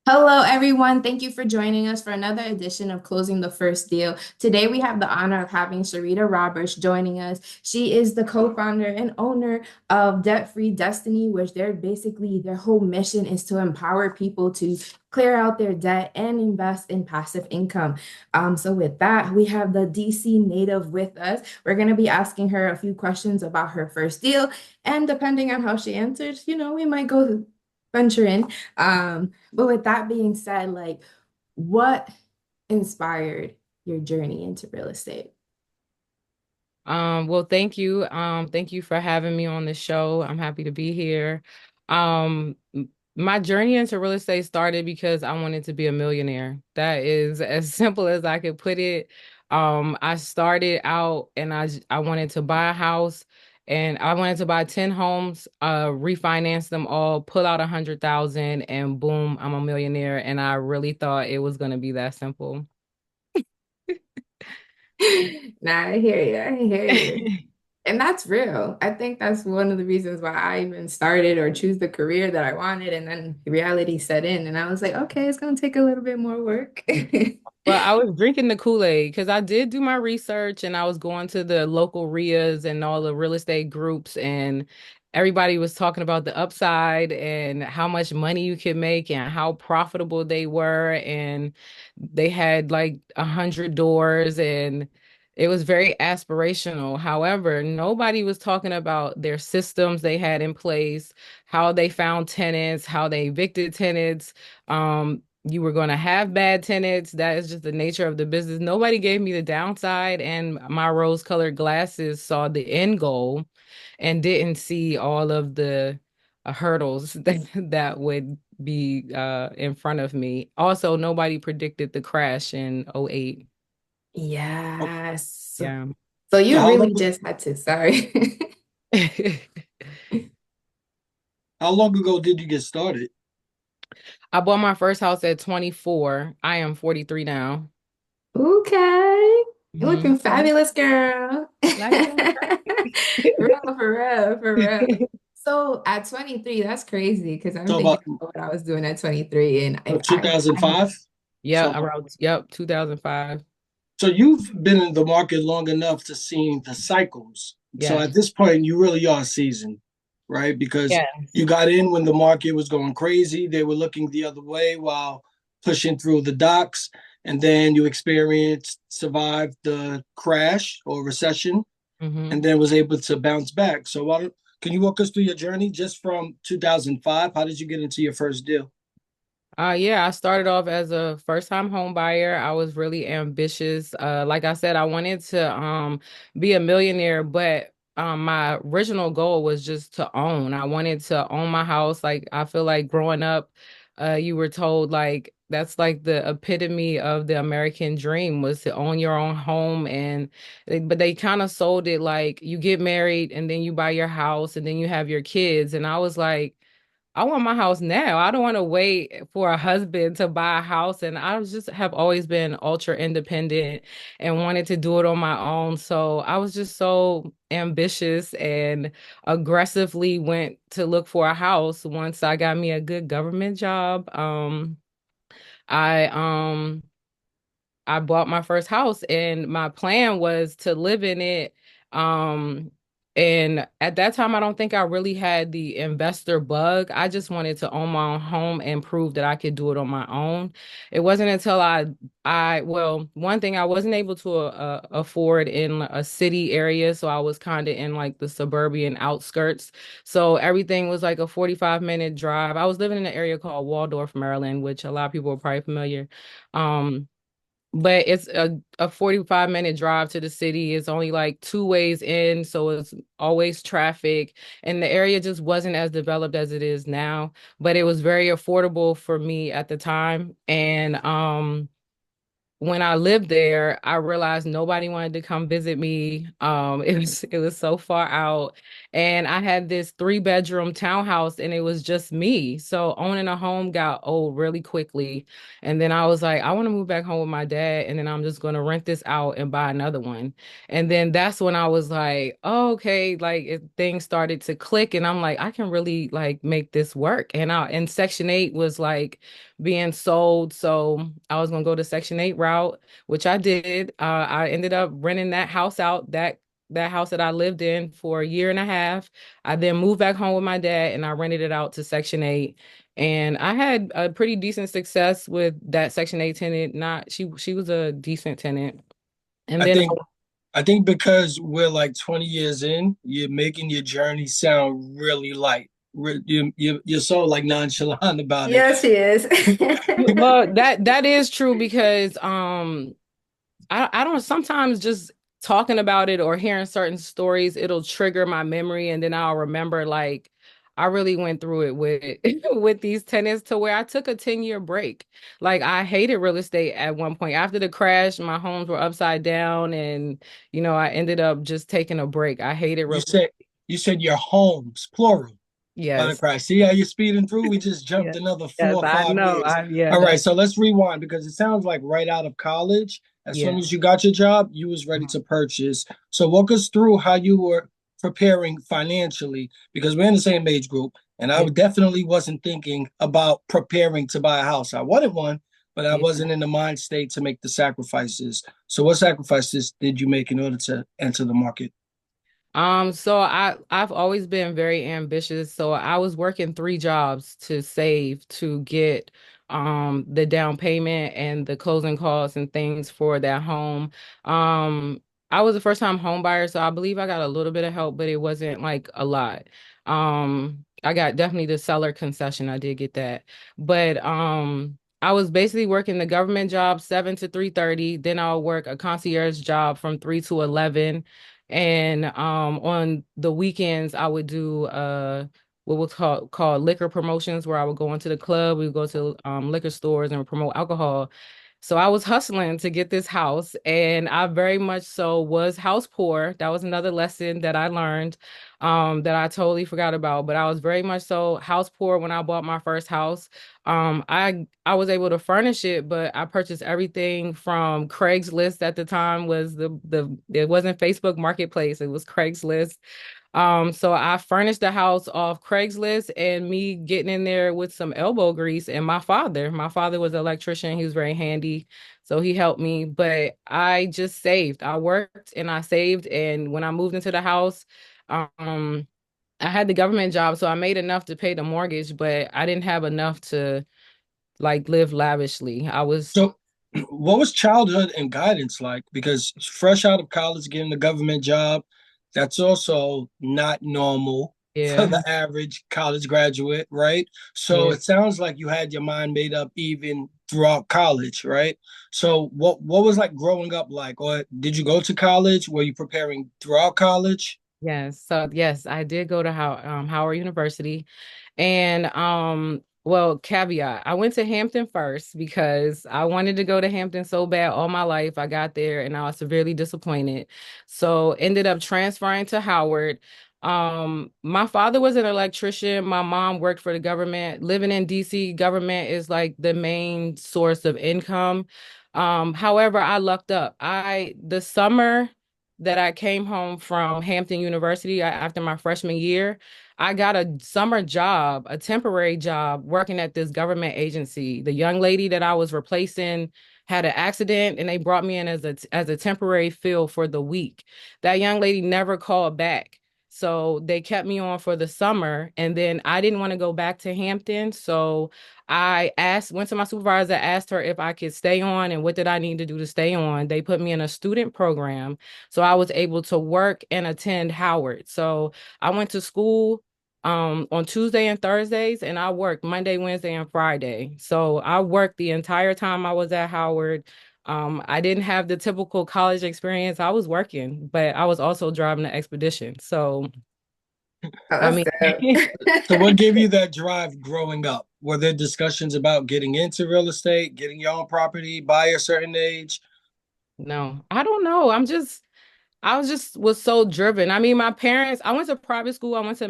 Hello, everyone. Thank you for joining us for another edition of Closing the First Deal. Today, we have the honor of having Sherita Roberts joining us. She is the co-founder and owner of Debt Free Destiny, which their whole mission is to empower people to clear out their debt and invest in passive income. So with that, we have the DC native with us. We're going to be asking her a few questions about her first deal, and depending on how she answers, we might go venture in. But with that being said, like, what inspired your journey into real estate? Well, thank you. Thank you for having me on the show. I'm happy to be here. My journey into real estate started because I wanted to be a millionaire. That is as simple as I could put it. I started out and I wanted to buy a house and I wanted to buy 10 homes, refinance them all, pull out 100,000 and boom, I'm a millionaire. And I really thought it was going to be that simple. Nah, I hear you. I hear you. And that's real. I think that's one of the reasons why I even started or choose the career that I wanted. And then reality set in, and I was like, okay, it's going to take a little bit more work. Well, I was drinking the Kool-Aid because I did do my research and I was going to the local RIAs and all the real estate groups, and everybody was talking about the upside and how much money you could make and how profitable they were. And they had like 100 doors and it was very aspirational. However, nobody was talking about their systems they had in place, how they found tenants, how they evicted tenants. You were going to have bad tenants. That is just the nature of the business. Nobody gave me the downside, and my rose-colored glasses saw the end goal and didn't see all of the hurdles that would be in front of me. Also, nobody predicted the crash in '08. Oh, Yes. Yeah. So so you really just had to, sorry. how long ago did you get started? I bought my first house at 24. I am 43 now. Okay. You're Mhm. looking fabulous, girl. Like that. For real, for real. So at 23, that's crazy because I'm So thinking about about what I was doing at 23, and I 2005. Yeah, So around, yep, 2005. so you've been in the market long enough to see the cycles. So Yes. at this point, you really are seasoned, right? Because Yes. you got in when the market was going crazy. They were looking the other way while pushing through the docks, and then you experienced, survived the crash or recession, Hmm. and then was able to bounce back. So can you walk us through your journey just from 2005? How did you get into your first deal? Yeah, I started off as a first-time home buyer. I was really ambitious. Like I said, I wanted to be a millionaire, but my original goal was just to own. I wanted to own my house. Like I feel like growing up, you were told like that's like the epitome of the American dream was to own your own home, and but they kind of sold it like you get married and then you buy your house and then you have your kids. And I was like, I want my house now. I don't want to wait for a husband to buy a house. And I was just have always been ultra independent and wanted to do it on my own. So I was just so ambitious and aggressively went to look for a house once I got me a good government job. I I bought my first house and my plan was to live in it. Um, and at that time, I don't think I really had the investor bug. I just wanted to own my own home and prove that I could do it on my own. It wasn't until well, one thing I wasn't able to afford in a city area. So I was kind of in like the suburban outskirts. So everything was like a 45-minute drive. I was living in an area called Waldorf, Maryland, which a lot of people are probably familiar. Um, but it's a 45-minute drive to the city. It's only like two ways in, so it's always traffic. And the area just wasn't as developed as it is now, but it was very affordable for me at the time. And when I lived there, I realized nobody wanted to come visit me. It was so far out. And I had this 3-bedroom townhouse and it was just me. So owning a home got old really quickly. And then I was like, I want to move back home with my dad. And then I'm just going to rent this out and buy another one. And then that's when I was like, oh, okay, like things started to click. And I'm like, I can really like make this work. And Section 8 was like being sold. So I was going to go the Section 8 route, which I did. I ended up renting that house out, that house that I lived in for a year and a half. I then moved back home with my dad and I rented it out to Section 8. And I had a pretty decent success with that Section 8 tenant. Not she was a decent tenant. And I then think I think because we're like 20 years in, you're making your journey sound really light. You're so like nonchalant about it. Yes, she is. well, that is true because I don't sometimes just talking about it or hearing certain stories, it'll trigger my memory and then I'll remember like I really went through it with with these tenants to where I took a 10-year break. Like I hated real estate at one point. After the crash, my homes were upside down and I ended up just taking a break. I hated You real said you said your homes, plural. By the Yes. crash. See how you're speeding through? We just Yeah. jumped another Yes, four or I five know. years. I yeah, All right, that so let's rewind because it sounds like right out of college, as soon yeah. as you got your job, you was ready to purchase. So walk us through how you were preparing financially because we're in the same age group, and I Yeah. definitely wasn't thinking about preparing to buy a house. I wanted one, but I Yeah. wasn't in the mind state to make the sacrifices. So what sacrifices did you make in order to enter the market? So I've always been very ambitious. So I was working 3 jobs to save to get the down payment and the closing costs and things for that home. Um I was a first time home buyer, so I believe I got a little bit of help, but it wasn't like a lot. I got definitely the seller concession. I did get that. But I was basically working the government job 7 to 3:30, then I'll work a concierge job from 3 to 11. And on the weekends, I would do what was called liquor promotions, where I would go into the club, we would go to liquor stores and promote alcohol. So I was hustling to get this house, and I very much so was house poor. That was another lesson that I learned that I totally forgot about. But I was very much so house poor when I bought my first house. I was able to furnish it, but I purchased everything from Craigslist. At the time was the it wasn't Facebook Marketplace, it was Craigslist. So I furnished the house off Craigslist and me getting in there with some elbow grease and my father was an electrician. He was very handy. So he helped me, but I just saved. I worked and I saved. And when I moved into the house, um, I had the government job, so I made enough to pay the mortgage, but I didn't have enough to like live lavishly. I was, So, what was childhood and guidance like? Because fresh out of college, getting a government job, that's also not normal for yeah, the average college graduate, right? So yeah. it sounds like you had your mind made up even throughout college, right? So what was like growing up like? Or did you go to college? Were you preparing throughout college? Yes. So yes, I did go to Howard University. And well, caveat, I went to Hampton first because I wanted to go to Hampton so bad all my life. I got there and I was severely disappointed. So ended up transferring to Howard. My father was an electrician. My mom worked for the government. Living in DC, government is like the main source of income. However, I lucked up. The summer that I came home from Hampton University after my freshman year, I got a summer job, a temporary job working at this government agency. The young lady that I was replacing had an accident and they brought me in as a temporary fill for the week. That young lady never called back. So they kept me on for the summer and then I didn't want to go back to Hampton. So went to my supervisor, asked her if I could stay on and what did I need to do to stay on. They put me in a student program. So I was able to work and attend Howard. So I went to school on Tuesday and Thursdays and I worked Monday, Wednesday, and Friday. So I worked the entire time I was at Howard. I didn't have the typical college experience. I was working, but I was also driving the expedition. So Oh, I that's mean So good. what gave you that drive growing up? Were there discussions about getting into real estate, getting your own property by a certain age? no, I don't know. I was so driven. I mean, my parents, I went to private school. I went to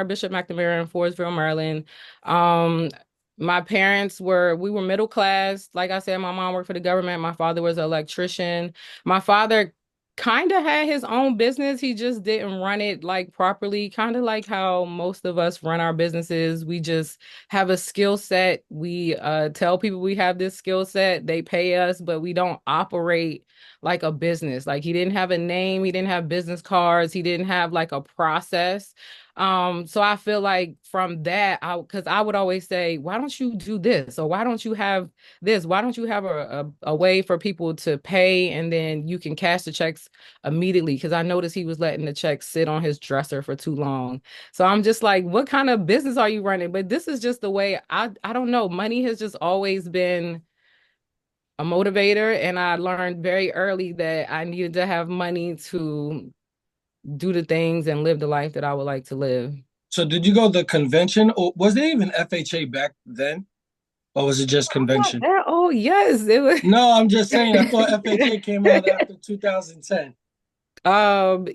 Bishop McNamara in Forestville, Maryland. Um, my parents we were middle class. Like I said, my mom worked for the government. My father was an electrician. My father kind of had his own business. He just didn't run it like properly, kind of like how most of us run our businesses. We just have a skill set. We tell people we have this skill set. They pay us, but we don't operate like a business. Like he didn't have a name, he didn't have business cards, he didn't have like a process. So I feel like from that, because I would always say, why don't you do this? Or why don't you have this? Why don't you have a way for people to pay and then you can cash the checks immediately? Because I noticed he was letting the checks sit on his dresser for too long. So I'm just like, what kind of business are you running? But this is just the way I don't know. Money has just always been a motivator, and I learned very early that I needed to have money to do the things and live the life that I would like to live. So did you go the convention, or was there even FHA back then, or was it just convention? Oh yes, it was. No, I'm just saying. I thought FHA came out after 2010.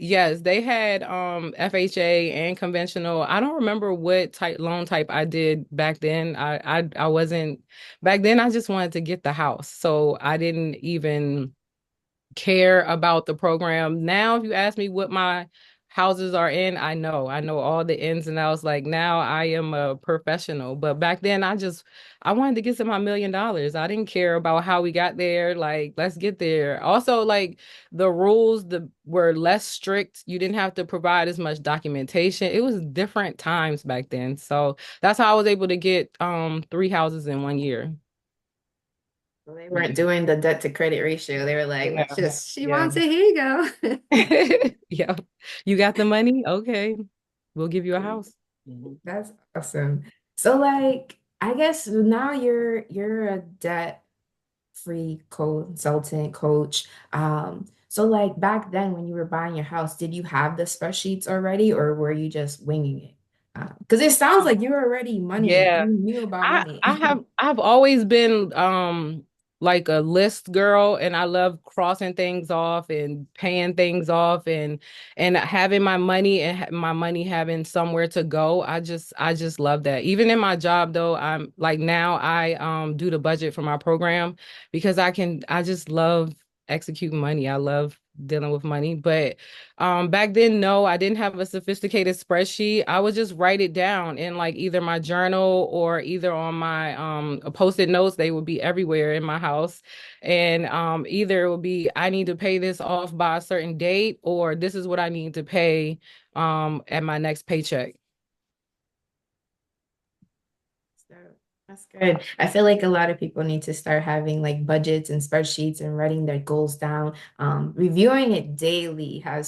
Yes, they had FHA and conventional. I don't remember what type loan type I did back then. I wasn't back then. I just wanted to get the house, so I didn't even care about the program. Now, if you ask me what my houses are in, I know all the ins and outs. Like now I am a professional, but back then I wanted to get to my $1 million. I didn't care about how we got there. Like, let's get there. Also, like the rules were less strict. You didn't have to provide as much documentation. It was different times back then. So that's how I was able to get 3 houses in 1 year. Well, they weren't doing the debt to credit ratio. They were like, Yeah. let's just, she Yeah. wants it, here you go. Yeah. You got the money? Okay. We'll give you a house. That's awesome. So like, I guess now you're a debt-free consultant coach. So like back then when you were buying your house, did you have the spreadsheets already or were you just winging it? Because it sounds like you were already money, Yeah. you knew about I money. I have I've always been like a list girl, and I love crossing things off and paying things off and having my money and my money having somewhere to go. I just love that. Even in my job though, I'm like now I do the budget for my program because I just love executing money. I love dealing with money. But back then, no, I didn't have a sophisticated spreadsheet. I would just write it down in like either my journal or either on my post-it notes. They would be everywhere in my house. And either it would be I need to pay this off by a certain date, or this is what I need to pay at my next paycheck. So that's good. I feel like a lot of people need to start having like budgets and spreadsheets and writing their goals down. Reviewing it daily Yeah.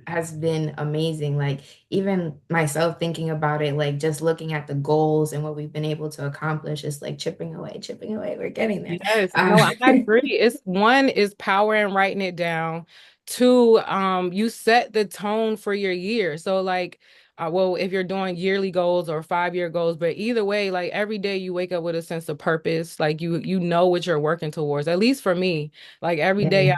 has been amazing. Like even myself thinking about it, like just looking at the goals and what we've been able to accomplish is like chipping away, chipping away. We're getting there. Yes, no, I agree. It's one is power and writing it down. Two, you set the tone for your year. So like, well, if you're doing yearly goals or 5 year goals, but either way, like every day you wake up with a sense of purpose. Like you know what you're working towards. At least for me, like every day Yeah.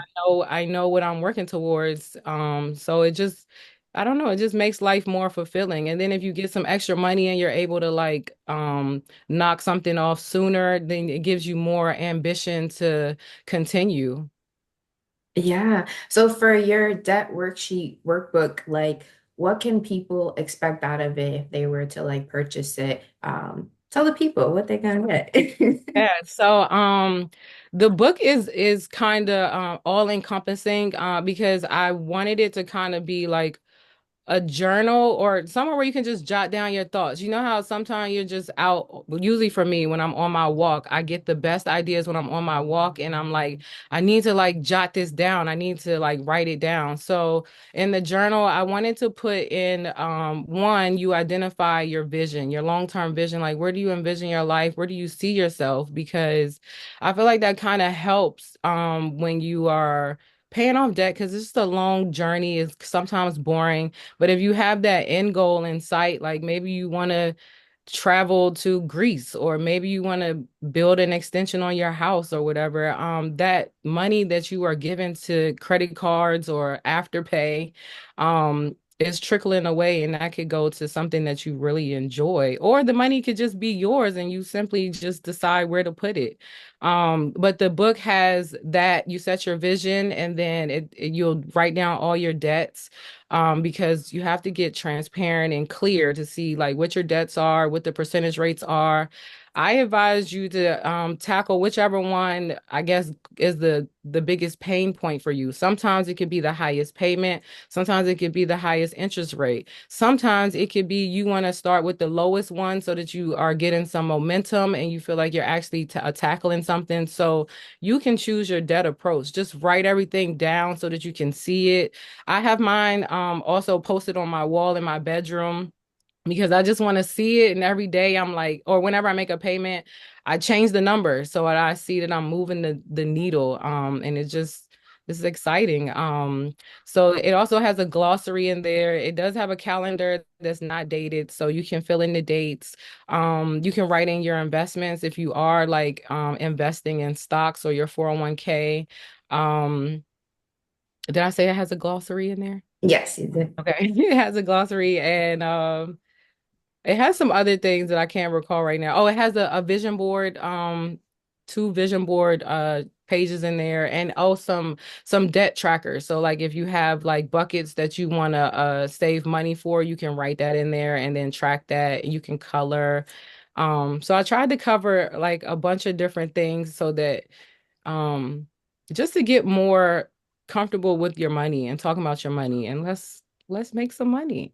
I know what I'm working towards. So it just I don't know, it just makes life more fulfilling. And then if you get some extra money and you're able to like knock something off sooner, then it gives you more ambition to continue. Yeah. So for your debt worksheet workbook, like what can people expect out of it if they were to like purchase it? Tell the people what they're gonna get. Yeah, so the book is kind of all encompassing because I wanted it to kind of be like a journal or somewhere where you can just jot down your thoughts. You know how sometimes you're just out, well, usually for me, when I'm on my walk, I get the best ideas when I'm on my walk and I'm like, I need to like jot this down. I need to like write it down. So in the journal, I wanted to put in one, you identify your vision, your long-term vision. Like where do you envision your life? Where do you see yourself? Because I feel like that kind of helps when you are paying off debt because it's just a long journey. It's sometimes boring, but if you have that end goal in sight, like maybe you want to travel to Greece, or maybe you want to build an extension on your house or whatever. That money that you are given to credit cards or Afterpay, is trickling away, and that could go to something that you really enjoy, or the money could just be yours and you simply just decide where to put it. But the book has that you set your vision, and then you'll write down all your debts, because you have to get transparent and clear to see like what your debts are, what the percentage rates are. I advise you to tackle whichever one I guess is the biggest pain point for you. Sometimes it could be the highest payment. Sometimes it could be the highest interest rate. Sometimes it could be you want to start with the lowest one so that you are getting some momentum and you feel like you're actually tackling something. So you can choose your debt approach. Just write everything down so that you can see it. I have mine also posted on my wall in my bedroom because I just want to see it. And every day I'm like, or whenever I make a payment, I change the number so that I see that I'm moving the needle. And this is exciting. So it also has a glossary in there. It does have a calendar that's not dated, so you can fill in the dates. You can write in your investments if you are like investing in stocks or your 401k. Did I say it has a glossary in there? Yes, you did. Okay. It has a glossary, and it has some other things that I can't recall right now. Oh, it has a vision board, two vision board pages in there, and oh some debt trackers. So like if you have like buckets that you want to save money for, you can write that in there and then track that. You can color. So I tried to cover like a bunch of different things so that um just to get more comfortable with your money and talking about your money, and let's make some money.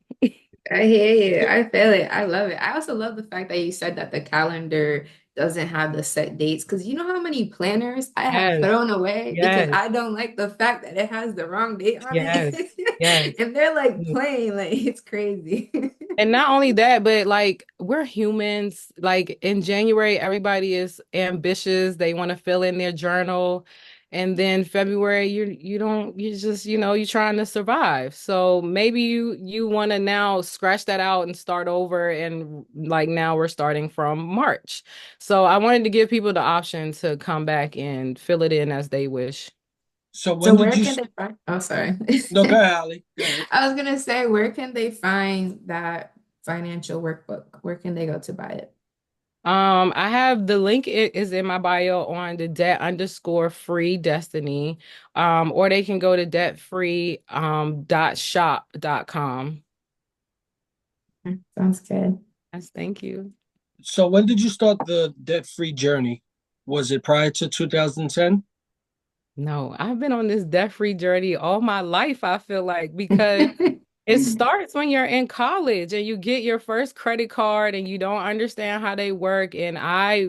I hear you. I feel it. I love it. I also love the fact that you said that the calendar doesn't have the set dates because you know how many planners I have Yes, thrown away because yes, I don't like the fact that it has the wrong date on yes, yes. it. And they're like plain, like it's crazy. And not only that, but like we're humans. Like in January, everybody is ambitious. They want to fill in their journal. And then February, you don't, you just, you're trying to survive. So maybe you want to now scratch that out and start over. And like now we're starting from March. So I wanted to give people the option to come back and fill it in as they wish. So So when did where you? can they find? Oh, sorry. No, go ahead, Holly. Go ahead. I was gonna say, where can they find that financial workbook? Where can they go to buy it? I have the link is in my bio on the debt underscore free destiny. Or they can go to debtfree dot shop.com. Sounds good. Yes, thank you. So when did you start the debt-free journey? Was it prior to 2010? No, I've been on this debt-free journey all my life, I feel like, because it starts when you're in college and you get your first credit card and you don't understand how they work. And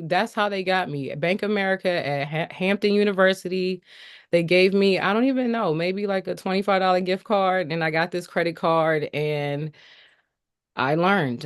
that's how they got me. At Bank of America at Hampton University, they gave me, I don't even know, maybe like a $25 gift card. And I got this credit card and I learned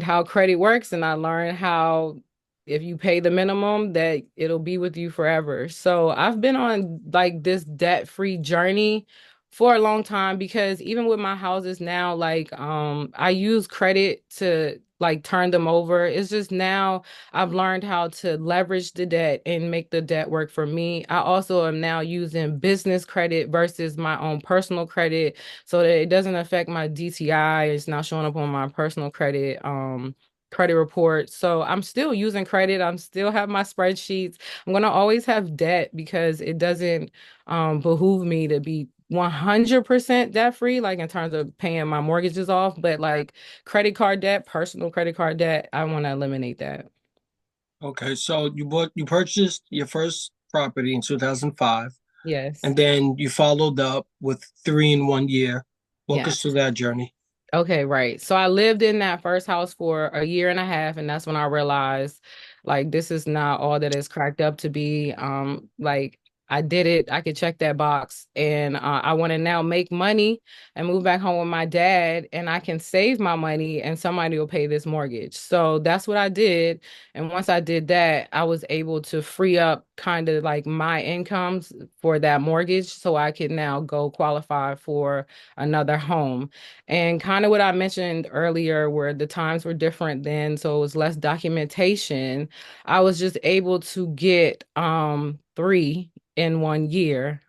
how credit works, and I learned how if you pay the minimum that it'll be with you forever. So I've been on like this debt-free journey for a long time because even with my houses now, like I use credit to like turn them over. It's just now I've learned how to leverage the debt and make the debt work for me. I also am now using business credit versus my own personal credit so that it doesn't affect my DTI. It's not showing up on my personal credit report. So I'm still using credit. I'm still have my spreadsheets. I'm gonna always have debt because it doesn't behoove me to be 100% debt free, like in terms of paying my mortgages off, but like credit card debt, personal credit card debt, I want to eliminate that. Okay, so you purchased your first property in 2005, Yes. and then you followed up with three in 1 year. Walk Yeah. us through that journey. Okay, right. So I lived in that first house for a year and a half, and that's when I realized like this is not all that it's cracked up to be. Like I did it. I could check that box. And I want to now make money and move back home with my dad, and I can save my money and somebody will pay this mortgage. So that's what I did. And once I did that, I was able to free up kind of like my incomes for that mortgage so I could now go qualify for another home. And kind of what I mentioned earlier, where the times were different then, so it was less documentation. I was just able to get three in 1 year.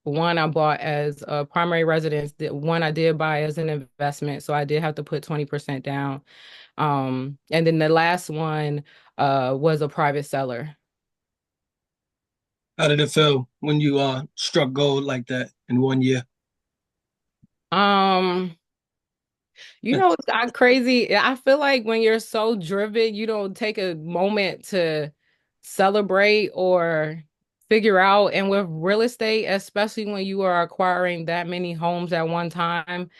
One I bought as a primary residence, the one I did buy as an investment, so I did have to put 20% down. And then the last one was a private seller. How did it feel when you struck gold like that in 1 year? Um, it's not crazy. I feel like when you're so driven, you don't take a moment to celebrate or figure out. And with real estate, especially when you are acquiring that many homes at one time,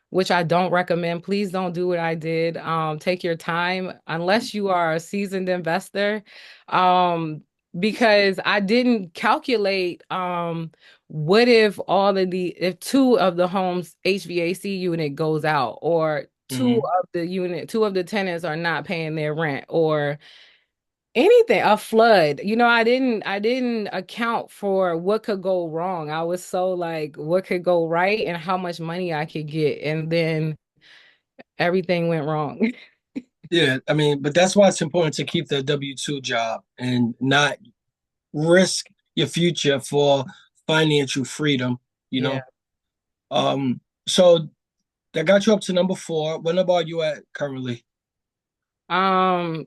which I don't recommend. Please don't do what I did. Take your time unless you are a seasoned investor. Because I didn't calculate what if if two of the home's HVAC unit goes out, or Hmm. two of the tenants are not paying their rent, or anything, a flood. I didn't account for what could go wrong. I was so like, what could go right and how much money I could get. And then everything went wrong. Yeah, I mean, but that's why it's important to keep the W-2 job and not risk your future for financial freedom, you Yeah. know? So that got you up to number four. What number are you at currently?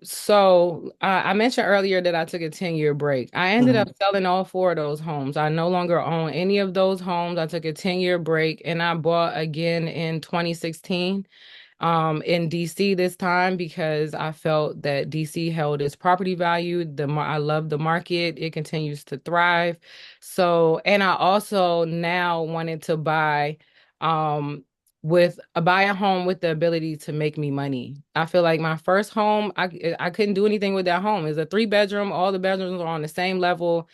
So I mentioned earlier that I took a 10-year break. I ended Hmm. up selling all four of those homes. I no longer own any of those homes. I took a 10-year break and I bought again in 2016. In DC this time because I felt that DC held its property value. I love the market. It continues to thrive. So, and I also now wanted to um buy a home with the ability to make me money. I feel like my first home, I couldn't do anything with that home. It's a 3 bedroom. All the bedrooms are on the same level.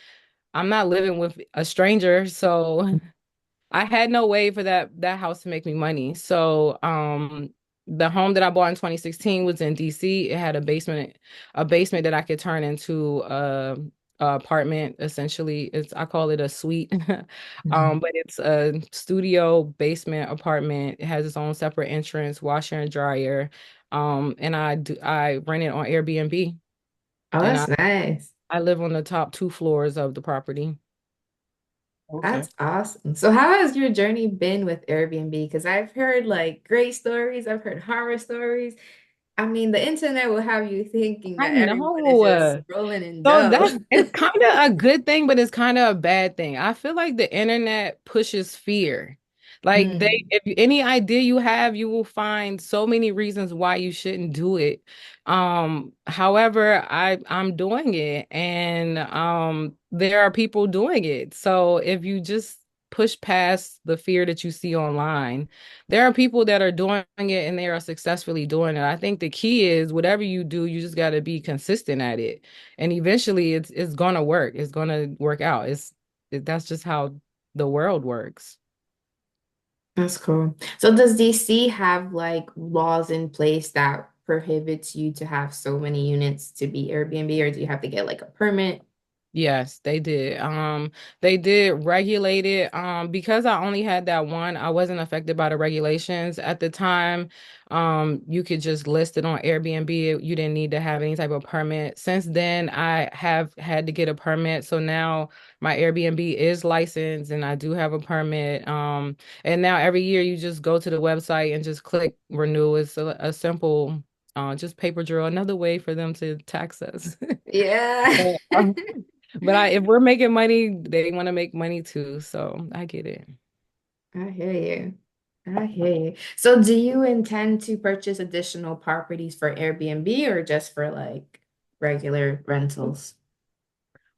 I'm not living with a stranger, so I had no way for that house to make me money. So, the home that I bought in 2016 was in DC. It had a basement that I could turn into a apartment. Essentially, I call it a suite. Hmm. But it's a studio basement apartment. It has its own separate entrance, washer and dryer. And I rent it on Airbnb, Oh, and that's nice. I live on the top two floors of the property. Okay. That's awesome. So how has your journey been with Airbnb? Because I've heard like great stories, I've heard horror stories. I mean, the internet will have you thinking I that everyone is just know. rolling in So dough. it's kind of a good thing, but it's kind of a bad thing. I feel like the internet pushes fear. Like Mm, any idea you have, you will find so many reasons why you shouldn't do it. However, I'm doing it, and there are people doing it. So if you just push past the fear that you see online, there are people that are doing it and they are successfully doing it. I think the key is whatever you do, you just got to be consistent at it, and eventually it's gonna work. It's gonna work out. That's just how the world works. that's cool. So does DC have like laws in place that prohibits you to have so many units to be Airbnb, or do you have to get like a permit? Yes, they did. They did regulate it. Because I only had that one, I wasn't affected by the regulations at the time. You could just list it on Airbnb. You didn't need to have any type of permit. Since then, I have had to get a permit. So now my Airbnb is licensed and I do have a permit. And now every year you just go to the website and just click renew. It's a simple just paper drill, another way for them to tax us. Yeah. But, if we're making money, they want to make money too. So I get it. I hear you. I hear you. So do you intend to purchase additional properties for Airbnb or just for like regular rentals?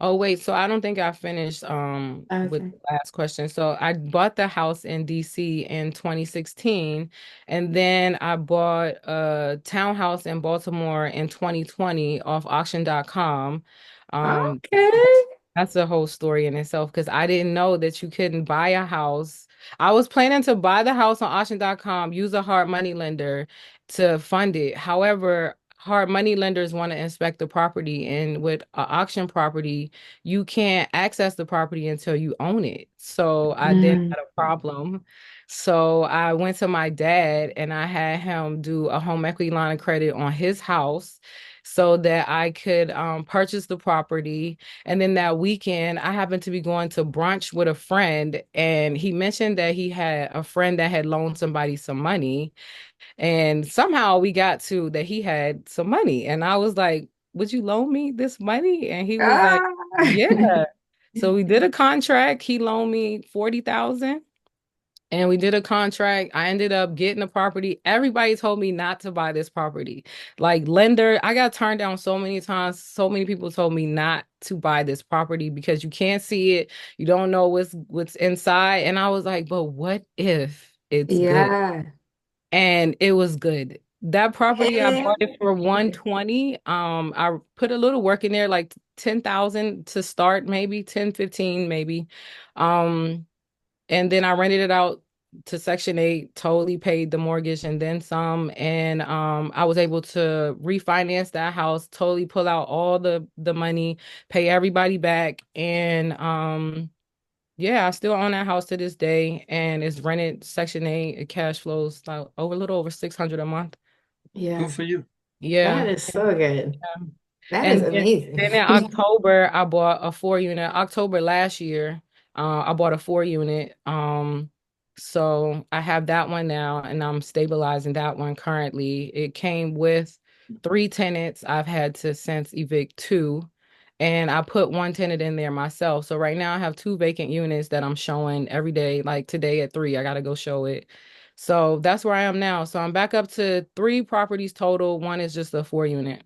Oh wait, so I don't think I finished with Okay. the last question. So I bought the house in DC in 2016, and then I bought a townhouse in Baltimore in 2020 off auction.com. Okay. That's a whole story in itself because I didn't know that you couldn't buy a house. I was planning to buy the house on auction.com, use a hard money lender to fund it. However, hard money lenders want to inspect the property, and with an auction property, you can't access the property until you own it. So I then Mm, had a problem. So I went to my dad and I had him do a home equity line of credit on his house so that I could purchase the property. And then that weekend, I happened to be going to brunch with a friend, and he mentioned that he had a friend that had loaned somebody some money. And somehow we got to that he had some money. And I was like, would you loan me this money? And he was like, ah. yeah. So we did a contract. He loaned me 40,000. And we did a contract. I ended up getting the property. Everybody told me not to buy this property. Like lender, I got turned down so many times. So many people told me not to buy this property because you can't see it. You don't know what's inside. And I was like, but what if it's good? Yeah. And it was good. That property I Eh. bought it for 120. I put a little work in there, like 10,000 to start, maybe 10, 15, maybe. Um, and then I rented it out to Section 8, totally paid the mortgage and then some. And I was able to refinance that house, totally pull out all the money, pay everybody back. And yeah, I still own that house to this day, and it's rented Section 8. It cash flows like over a little over 600 a month. Good Yeah. for you. That Yeah. is so good. That is And amazing. then in October, I bought a 4 unit. October last year, I bought a 4 unit. So I have that one now, and I'm stabilizing that one currently. It came with 3 tenants. I've had to since evict two, and I put one tenant in there myself. So right now I have two vacant units that I'm showing every day. Like today at 3, I gotta go show it. So that's where I am now. So I'm back up to 3 properties total. One is just a 4 unit.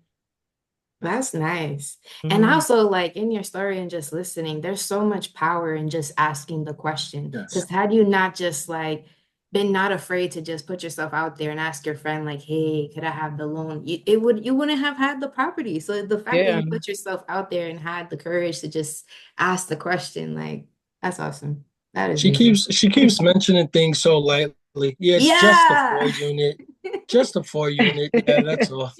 That's nice. And also, like in your story and just listening, there's so much power in just asking the question. Yes. Because had you not just like been not afraid to just put yourself out there and ask your friend, like, hey, could I have the loan? You wouldn't have had the property. So the fact that Yeah. you put yourself out there and had the courage to just ask the question, like, that's awesome. That is amazing. She keeps mentioning things so lightly. Yeah, it's just a Yeah. 4 unit. Just a 4 unit. Yeah, that's all.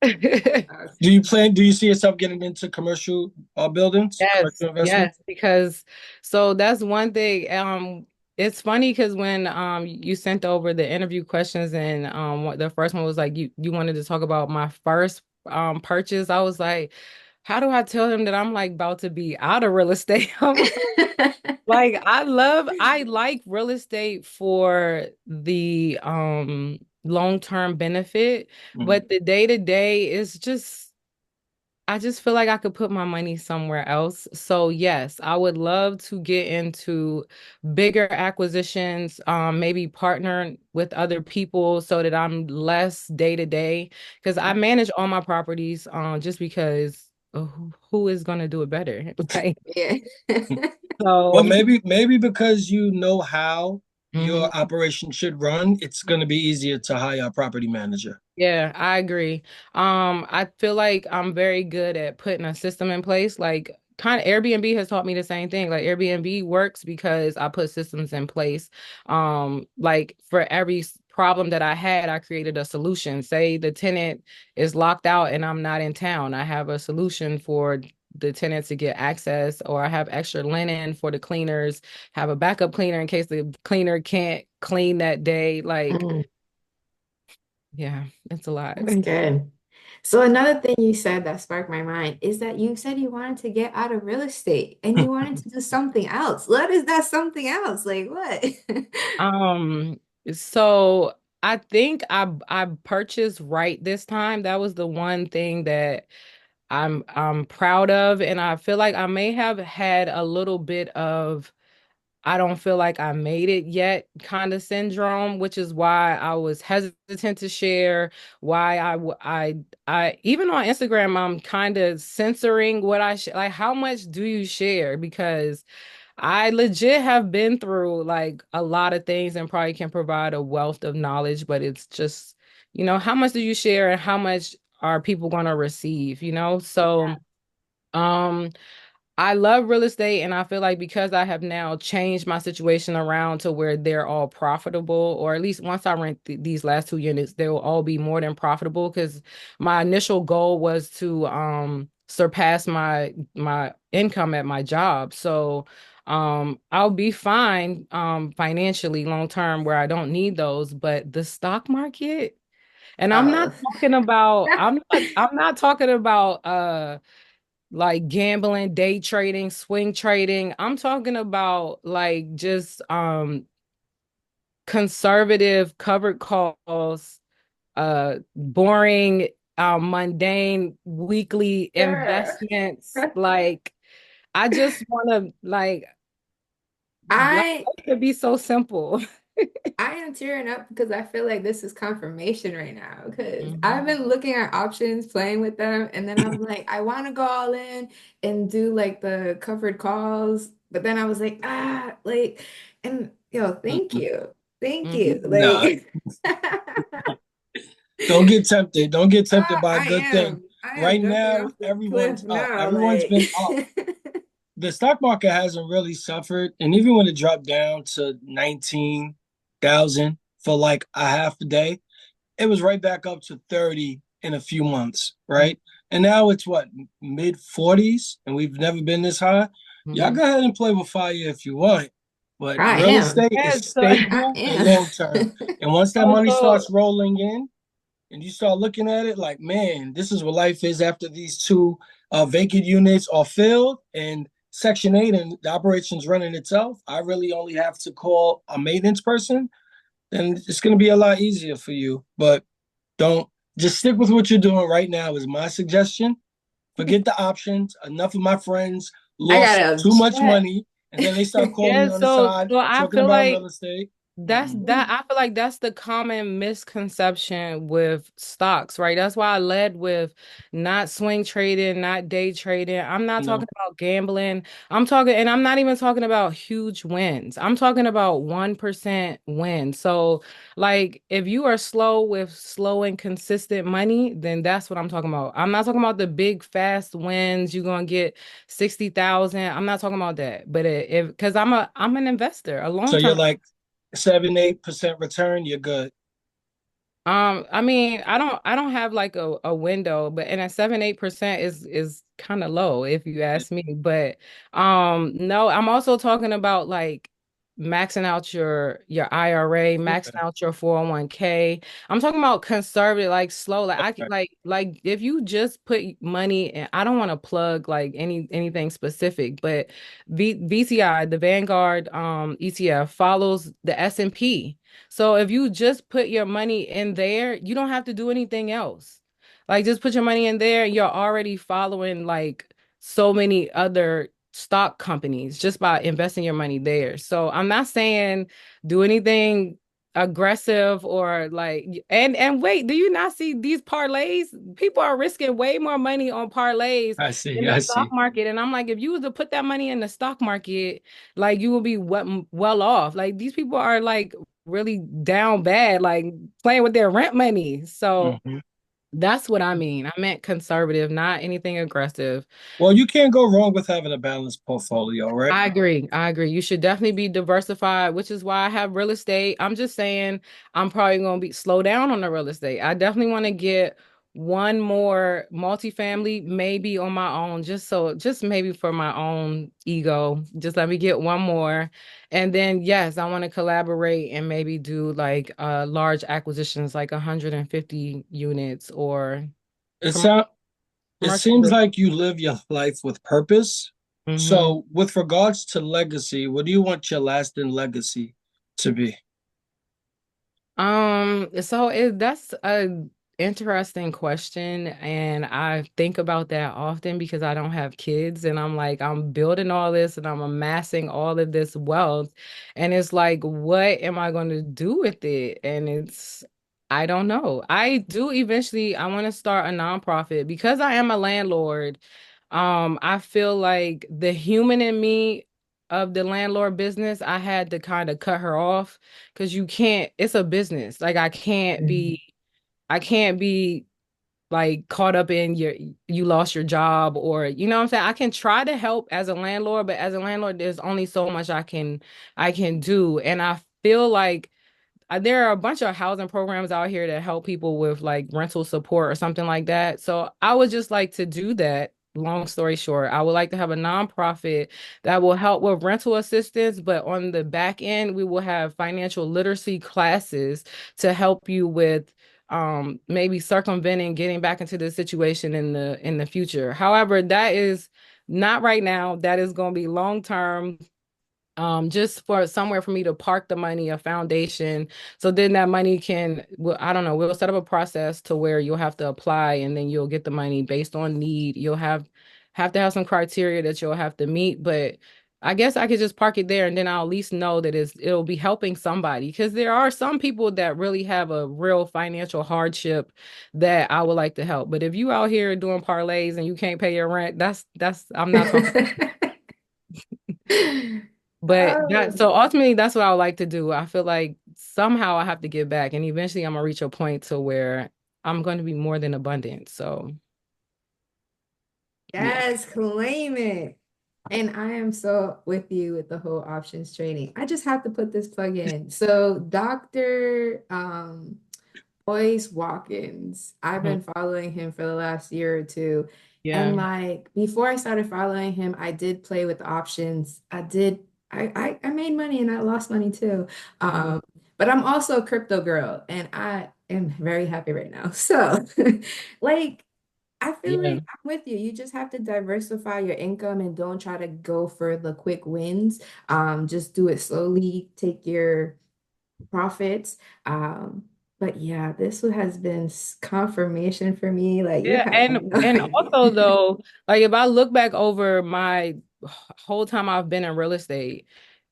Awesome. Do you see yourself getting into commercial buildings, Yes, commercial investment? yes, because so that's one thing. It's funny because when you sent over the interview questions and the first one was like you wanted to talk about my first purchase. I was like, how do I tell them that I'm like about to be out of real estate? I'm like I like real estate for the long-term benefit, Mhm. but the day-to-day is just I just feel like I could put my money somewhere else. So yes, I would love to get into bigger acquisitions, maybe partner with other people so that I'm less day to day. Because I manage all my properties, just because who is gonna do it better? Like Yeah. Well, so. maybe because you know how your Mhm. operation should run, it's going to be easier to hire a property manager. Yeah, I agree. I feel like I'm very good at putting a system in place. Like kind of Airbnb has taught me the same thing. Like Airbnb works because I put systems in place. Like for every problem that I had, I created a solution. Say the tenant is locked out and I'm not in town. I have a solution for the tenants to get access, or I have extra linen for the cleaners, have a backup cleaner in case the cleaner can't clean that day. Like, Mm, yeah, it's a lot. that's good. So another thing you said that sparked my mind is that you said you wanted to get out of real estate and you wanted to do something else. What is that something else? Like what? Um, so I think I purchased right this time. That was the one thing that I'm proud of, and I feel like I may have had a little bit of I don't feel like I made it yet kind of syndrome, which is why I was hesitant to share, why I even on Instagram I'm kind of censoring what like how much do you share because I legit have been through like a lot of things and probably can provide a wealth of knowledge, but it's just, how much do you share and how much are people going to receive, Yeah. So, um, I love real estate, and I feel like because I have now changed my situation around to where they're all profitable, or at least once I rent these last two units, they will all be more than profitable. Because my initial goal was to surpass my income at my job. So I'll be fine financially long term where I don't need those. But the stock market, and Oh. I'm not talking about like gambling, day trading, swing trading. I'm talking about like just conservative covered calls, boring, mundane weekly Girl. investments. Like I just want to like I life to be so simple. I am tearing up because I feel like this is confirmation right now. Because I've Mhm. been looking at options, playing with them, and then I'm like, I want to go all in and do like the covered calls, but then I was like, like, and yo, thank Mhm. you, thank Mhm. you, Nah, like, don't get tempted. Don't get tempted by a I good thing. am, I am Right jumping now, off the cliff everyone's up. now, Everyone's like, been up. The stock market hasn't really suffered, and even when it dropped down to 19,000 for like a half a day, it was right back up to 30 in a few months, right? And now it's what, mid 40s, and we've never been this high. Y'all Mhm. go ahead and play with fire if you want, but I real am, estate is Yeah, I stable and long term. am. And once that money so starts rolling in, and you start looking at it like, man, this is what life is after these two vacant units are filled and Section 8 and the operation's running itself. I really only have to call a maintenance person, then it's going to be a lot easier for you. But don't just stick with what you're doing right now, is my suggestion. Forget the options. Enough of my friends I lost gotta too much check. money and then they start calling yeah, me on the side so I talking feel about like real estate. That's Mm-mm. that I feel like that's the common misconception with stocks, right? That's why I led with not swing trading, not day trading. I'm not talking No. about gambling. I'm talking, and I'm not even talking about huge wins. I'm talking about 1% wins. So, like, if you are slow with slow and consistent money, then that's what I'm talking about. I'm not talking about the big fast wins. You're gonna get 60,000. I'm not talking about that. But if because I'm an investor, a So you're long-term. like 7, 8% return, you're good. I mean, I don't have like a window, but and at 7, 8% is kind of low if you ask me. But no, I'm also talking about like maxing out your IRA, maxing Okay. out your 401k. I'm talking about conservative, like slow. Like I can Okay. like if you just put money in, I don't want to plug like anything specific, but VCI, the Vanguard ETF follows the S&P. So if you just put your money in there, you don't have to do anything else. Like just put your money in there, you're already following like so many other stock companies just by investing your money there. So I'm not saying do anything aggressive or like and wait, do you not see these parlays? People are risking way more money on parlays I in see. the I stock see. market. And I'm like, if you was to put that money in the stock market, like you will be well off. Like these people are like really down bad, like playing with their rent money. So Hmm. that's what I mean. I meant conservative, not anything aggressive. Well, you can't go wrong with having a balanced portfolio, right? I agree. I agree. You should definitely be diversified, which is why I have real estate. I'm just saying I'm probably going to be slow down on the real estate. I definitely want to get one more multifamily, maybe on my own, just maybe for my own ego. Just let me get one more. And then, yes, I want to collaborate and maybe do like large acquisitions, like 150 units or It commercial, sound it commercial seems business. like you live your life with purpose. Mhm. So, with regards to legacy, what do you want your lasting legacy to be? That's a interesting question, and I think about that often because I don't have kids, and I'm like, I'm building all this and I'm amassing all of this wealth, and it's like, what am I going to do with it? And I don't know. I want to start a nonprofit because I am a landlord. I feel like the human in me of the landlord business, I had to kind of cut her off because you can't, it's a business. Like I can't be like caught up in you lost your job, or you know what I'm saying? I can try to help as a landlord, but as a landlord, there's only so much I can do. And I feel like there are a bunch of housing programs out here that help people with like rental support or something like that. So I would just like to do that. Long story short, I would like to have a nonprofit that will help with rental assistance, but on the back end, we will have financial literacy classes to help you with maybe circumventing getting back into the situation in the future. However, that is not right now. That is going to be long term, just for somewhere for me to park the money, a foundation. So then that money can, well, I don't know, we'll set up a process to where you'll have to apply and then you'll get the money based on need. You'll have to have some criteria that you'll have to meet, but I guess I could just park it there and then I'll at least know that it'll be helping somebody, because there are some people that really have a real financial hardship that I would like to help. But if you out here doing parlays and you can't pay your rent, that's I'm not talking. But that, Oh, so ultimately, that's what I would like to do. I feel like somehow I have to give back, and eventually I'm gonna reach a point to where I'm going to be more than abundant. So yeah, yes, claim it. And I am so with you with the whole options trading. I just have to put this plug in. So Dr. Boyce Watkins, I've mhm, been following him for the last year or two. And yeah, like before I started following him, I did play with options. I made money and I lost money too. mhm, But I'm also a crypto girl and I am very happy right now. So like I feel yeah, like I'm with you. You just have to diversify your income and don't try to go for the quick wins. Just do it slowly, take your profits. But yeah, this has been confirmation for me. Like you yeah. have And no and also idea. though, like if I look back over my whole time I've been in real estate,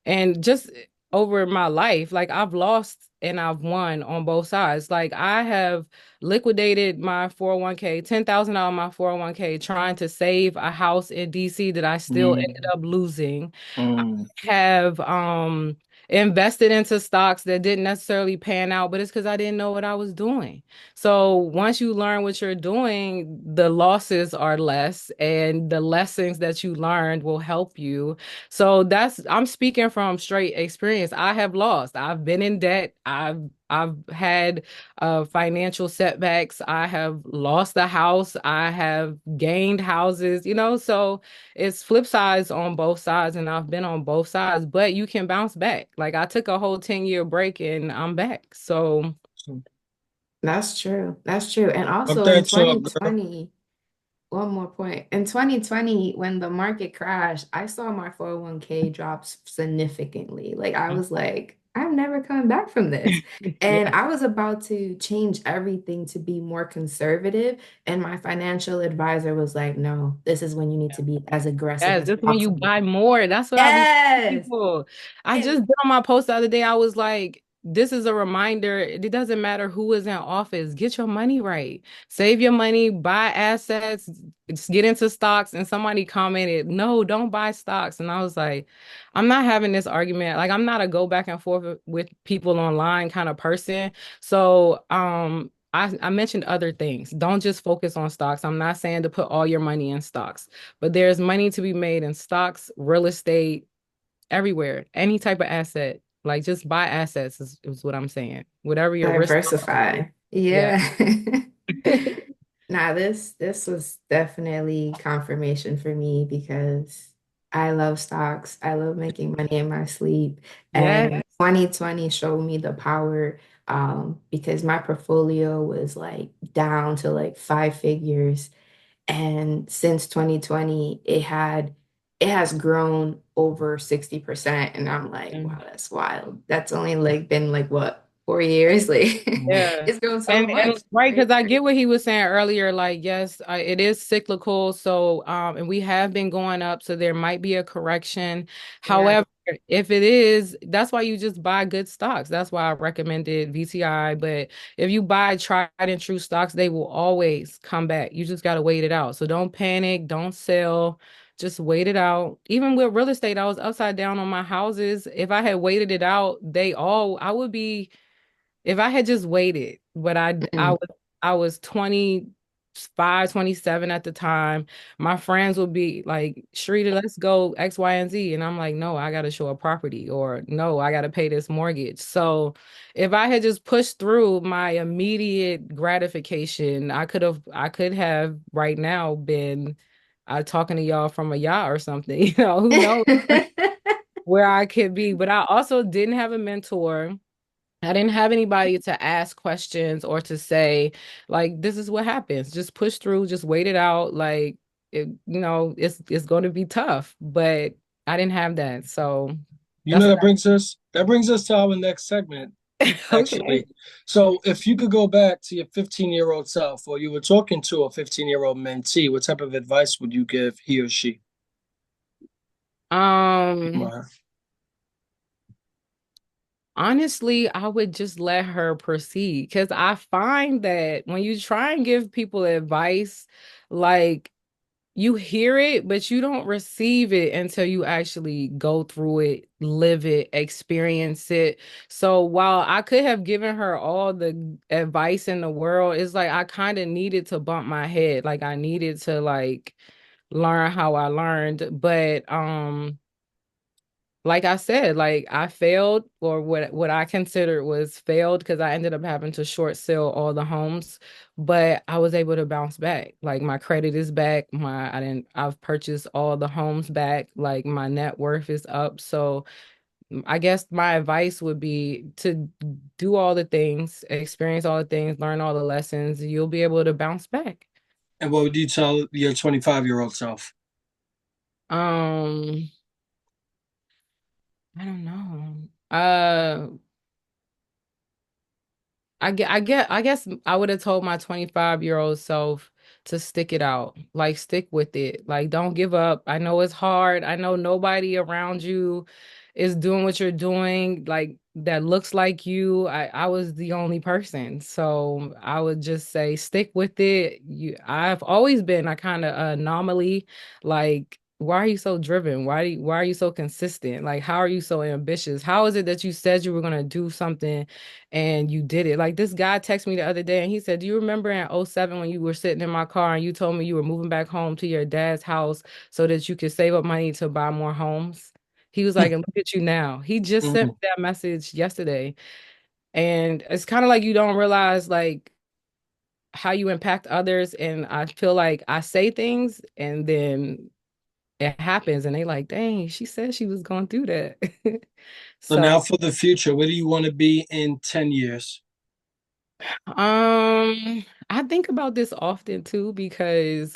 and just over my life, like I've lost and I've won on both sides. Like I have liquidated my 401k, $10,000 of my 401k, trying to save a house in DC that I still ended Mm, up losing. I mm, have invested into stocks that didn't necessarily pan out, but it's because I didn't know what I was doing. So once you learn what you're doing, the losses are less, and the lessons that you learned will help you. So I'm speaking from straight experience. I have lost. I've been in debt. I've had financial setbacks. I have lost a house. I have gained houses, so it's flip sides on both sides, and I've been on both sides, but you can bounce back. Like I took a whole 10-year break and I'm back. So That's true. That's true. And fuck also in that talk, girl. 2020, one more point. In 2020, when the market crashed, I saw my 401k drop significantly. Like I was like, I'm never coming back from this. And yeah. I was about to change everything to be more conservative. And my financial advisor was like, no, this is when you need to be as aggressive Yes, as this is when you possible. buy more. That's what I be telling Yes. people. I And just did on my post the other day. I was like, this is a reminder. It doesn't matter who is in office. Get your money right. Save your money, buy assets, just get into stocks. And somebody commented, no, don't buy stocks. And I was like, I'm not having this argument. Like, I'm not a go back and forth with people online kind of person. So, I mentioned other things. Don't just focus on stocks. I'm not saying to put all your money in stocks, but there's money to be made in stocks, real estate, everywhere, any type of asset. Like just buy assets is what I'm saying. Whatever your risk diversify. yeah. Yeah. Nah, this was definitely confirmation for me because I love stocks. I love making money in my sleep. Yeah. And 2020 showed me the power because my portfolio was like down to like five figures. And since 2020, it has grown over 60%. And I'm like, wow, that's wild. That's only like been like what, 4 years? Like Yeah. it's grown so And much. right, because Crazy. I get what he was saying earlier. Like, yes, it is cyclical. So, and we have been going up, so there might be a correction. Yeah. However, if it is, that's why you just buy good stocks. That's why I recommended VTI. But if you buy tried and true stocks, they will always come back. You just got to wait it out. So don't panic, don't sell. Just wait it out. Even with real estate, I was upside down on my houses. If I had waited it out, I would be if I had just waited, but I Mm. was I was 20 527 at the time. My friends would be like, Sherita, let's go X, Y, and Z. And I'm like, no, I got to show a property, or no, I got to pay this mortgage. So if I had just pushed through my immediate gratification, I could have right now been talking to y'all from a yacht or something. Who knows where I could be. But I also didn't have a mentor. I didn't have anybody to ask questions or to say, like, this is what happens. Just push through, just wait it out. Like, it's going to be tough, but I didn't have that. So You that's know, what that brings us to our next segment, okay. actually. So if you could go back to your 15-year-old self, or you were talking to a 15-year-old mentee, what type of advice would you give he or she? Um, Wow. Honestly, I would just let her proceed because I find that when you try and give people advice, like you hear it, but you don't receive it until you actually go through it, live it, experience it. So while I could have given her all the advice in the world, it's like I kind of needed to bump my head. Like I needed to like learn how I learned. But like I said, like I failed, or what I considered was failed, because I ended up having to short sell all the homes, but I was able to bounce back. Like my credit is back. I've purchased all the homes back. Like my net worth is up. So I guess my advice would be to do all the things, experience all the things, learn all the lessons. You'll be able to bounce back. And what would you tell your 25-year-old self? Um, I don't know. I guess I would have told my 25-year-old self to stick it out. Like stick with it. Like don't give up. I know it's hard. I know nobody around you is doing what you're doing, like that looks like you. I was the only person. So I would just say stick with it. I've always been a kind of anomaly. Like why are you so driven? Why are you so consistent? Like how are you so ambitious? How is it that you said you were going to do something and you did it? Like this guy texted me the other day and he said, "Do you remember in '07 when you were sitting in my car and you told me you were moving back home to your dad's house so that you could save up money to buy more homes?" He was like, "And look at you now." He just sent Mhm. me that message yesterday. And it's kind of like you don't realize like how you impact others. And I feel like I say things and then it happens and they like, dang, she said she was going through that. So So now for the future, where do you want to be in 10 years? I think about this often too because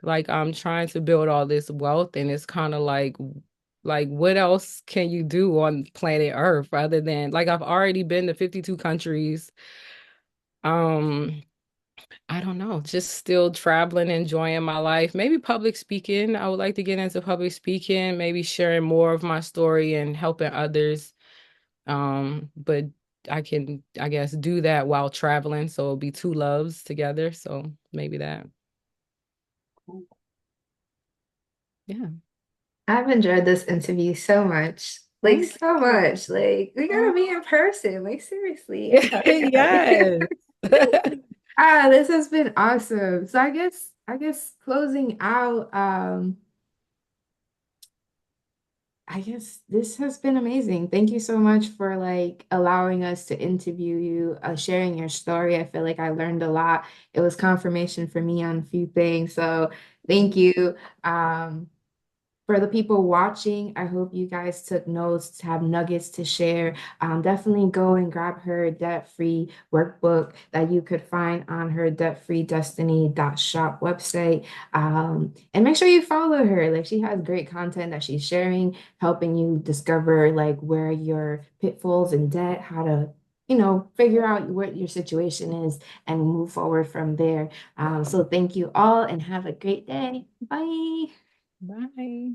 like I'm trying to build all this wealth and it's kind of like what else can you do on planet Earth rather than like I've already been to 52 countries. Um I don't know, just still traveling, enjoying my life. Maybe public speaking. I would like to get into public speaking, maybe sharing more of my story and helping others. But I can, I guess, do that while traveling. So it'll be two loves together. So maybe that. Yeah. I've enjoyed this interview so much. Like Thank so you. much. Like we gotta be in person. Like seriously. Oh my Yes. God. Ah, this has been awesome. So I guess closing out, I guess this has been amazing. Thank you so much for like allowing us to interview you, sharing your story. I feel like I learned a lot. It was confirmation for me on a few things. So thank you. Um, for the people watching, I hope you guys took notes, have nuggets to share. Definitely go and grab her debt-free workbook that you could find on her debtfreedestiny.shop website. And make sure you follow her. Like she has great content that she's sharing, helping you discover like where your pitfalls in debt, how to figure out what your situation is and move forward from there. So thank you all and have a great day. Bye. Bye.